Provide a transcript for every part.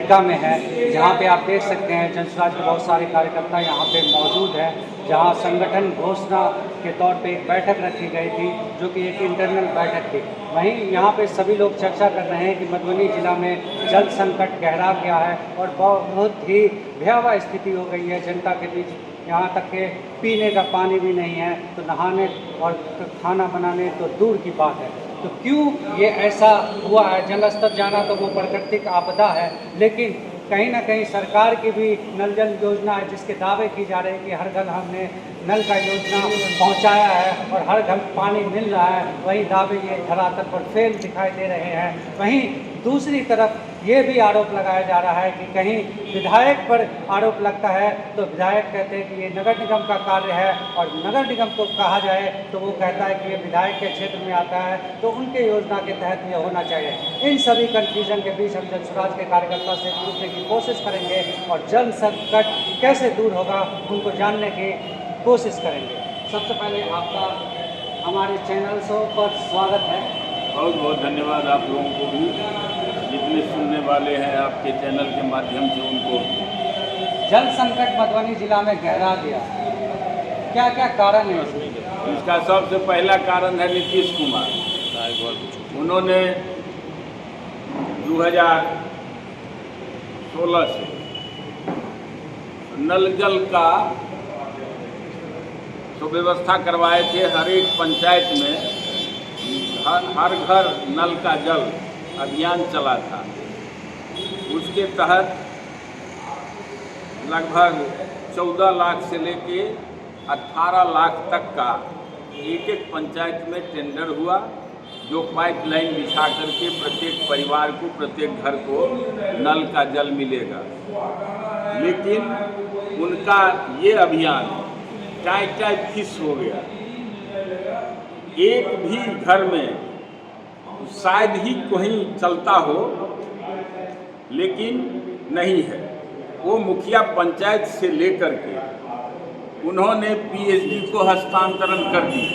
America में है, जहाँ पे आप देख सकते हैं जनसुराज के बहुत सारे कार्यकर्ता यहाँ पे मौजूद हैं, जहाँ संगठन घोषणा के तौर पे एक बैठक रखी गई थी, जो कि एक इंटरनल बैठक थी। वहीं यहाँ पे सभी लोग चर्चा कर रहे हैं कि मधुबनी जिला में जल संकट गहरा गया है और बहुत ही भयावह स्थिति हो गई है जनता के बीच। यहाँ तक के पीने का पानी भी नहीं है, तो नहाने और खाना बनाने तो दूर की बात है। तो क्यों ये ऐसा हुआ है? जल स्तर जाना तो वो प्राकृतिक आपदा है, लेकिन कहीं ना कहीं सरकार की भी नल जल योजना है, जिसके दावे की जा रहे हैं कि हर घर हमने नल का योजना पहुंचाया है और हर घर पानी मिल रहा है। वही दावे ये धरातल पर फेल दिखाई दे रहे हैं। वहीं दूसरी तरफ ये भी आरोप लगाया जा रहा है कि कहीं विधायक पर आरोप लगता है, तो विधायक कहते हैं कि ये नगर निगम का कार्य है, और नगर निगम को कहा जाए तो वो कहता है कि ये विधायक के क्षेत्र में आता है, तो उनके योजना के तहत ये होना चाहिए। इन सभी कन्फ्यूजन के बीच हम जनसुराज के कार्यकर्ता से पूछने की कोशिश करेंगे और जल संकट कैसे दूर होगा उनको जानने की कोशिश करेंगे। सबसे पहले आपका हमारे चैनल शो पर स्वागत है। बहुत बहुत धन्यवाद आप लोगों को भी, जितने सुनने वाले हैं आपके चैनल के माध्यम से उनको। जल संकट मधुबनी जिला में गहरा गया, क्या क्या कारण है इसमें? इसका सबसे पहला कारण है नीतीश कुमार। उन्होंने 2016 से नल जल का तो व्यवस्था करवाए थे। हर एक पंचायत में हर घर नल का जल अभियान चला था। उसके तहत लगभग 14 लाख से लेके 18 लाख तक का एक पंचायत में टेंडर हुआ, जो पाइपलाइन बिछा करके प्रत्येक परिवार को, प्रत्येक घर को नल का जल मिलेगा। लेकिन उनका ये अभियान टाई फिश हो गया। एक भी घर में शायद ही कहीं चलता हो, लेकिन नहीं है। वो मुखिया पंचायत से लेकर के उन्होंने पीएचडी को हस्तांतरण कर दिया।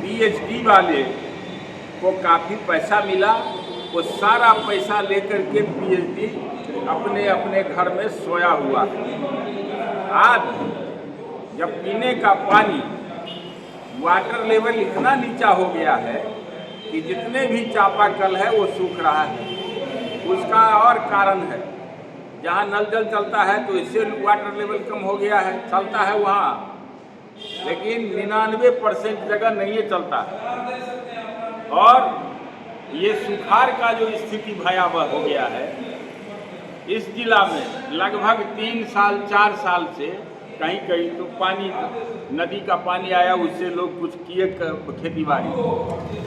पीएचडी वाले को काफ़ी पैसा मिला, वो सारा पैसा लेकर के पीएचडी अपने अपने घर में सोया हुआ है। आज जब पीने का पानी वाटर लेवल इतना नीचा हो गया है कि जितने भी चापाकल है वो सूख रहा है। उसका और कारण है, जहाँ नल जल चलता है तो इससे वाटर लेवल कम हो गया है, चलता है वहाँ, लेकिन 99% जगह नहीं चलता है। और ये सुखाड़ का जो स्थिति भयावह हो गया है इस जिला में, लगभग 3 साल 4 साल से कहीं कहीं तो पानी, नदी का पानी आया, उससे लोग कुछ किए खेती बाड़ी।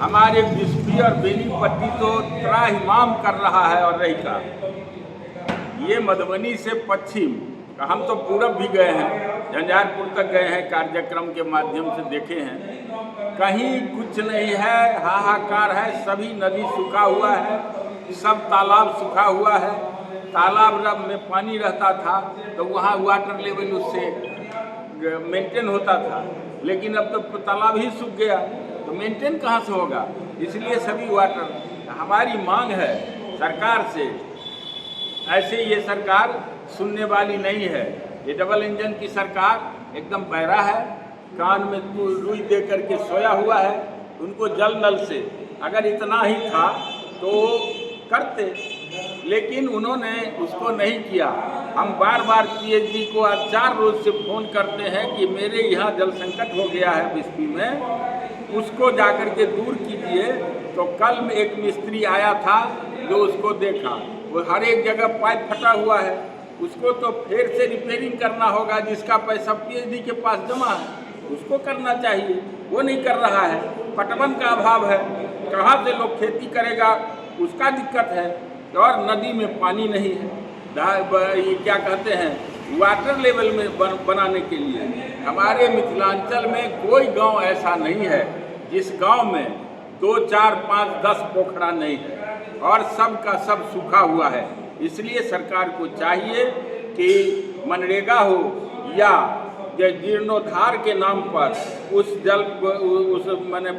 हमारे बिस्फी और बेनीपट्टी तो त्राहिमाम कर रहा है। और रही का ये मधुबनी से पश्चिम, हम तो पूरब भी गए हैं, झंझारपुर तक गए हैं, कार्यक्रम के माध्यम से देखे हैं। कहीं कुछ नहीं है, हाहाकार है। सभी नदी सूखा हुआ है, सब तालाब सूखा हुआ है। तालाब में पानी रहता था तो वहाँ वाटर लेवल उससे मेंटेन होता था, लेकिन अब तो तालाब ही सूख गया, तो मेंटेन कहाँ से होगा? इसलिए सभी वाटर, हमारी मांग है सरकार से, ऐसे ये सरकार सुनने वाली नहीं है। ये डबल इंजन की सरकार एकदम बहरा है, कान में रुई दे करके सोया हुआ है। उनको जल नल से अगर इतना ही था तो करते, लेकिन उन्होंने उसको नहीं किया। हम बार बार पीएचडी को आज 4 रोज से फ़ोन करते हैं कि मेरे यहाँ जल संकट हो गया है बिस्फी में, उसको जाकर के दूर कीजिए। तो कल में एक मिस्त्री आया था जो उसको देखा, वो हर एक जगह पाइप फटा हुआ है, उसको तो फिर से रिपेयरिंग करना होगा। जिसका पैसा पीएचडी के पास जमा है उसको करना चाहिए, वो नहीं कर रहा है। पटवन का अभाव है, कहाँ से लोग खेती करेगा, उसका दिक्कत है। और नदी में पानी नहीं है, ये क्या कहते हैं, वाटर लेवल में बनाने के लिए हमारे मिथिलांचल में कोई गांव ऐसा नहीं है जिस गांव में 2, 4, 5, 10 पोखरा नहीं है, और सब का सब सूखा हुआ है। इसलिए सरकार को चाहिए कि मनरेगा हो या जीर्णोद्धार के नाम पर उस जल, उस मैंने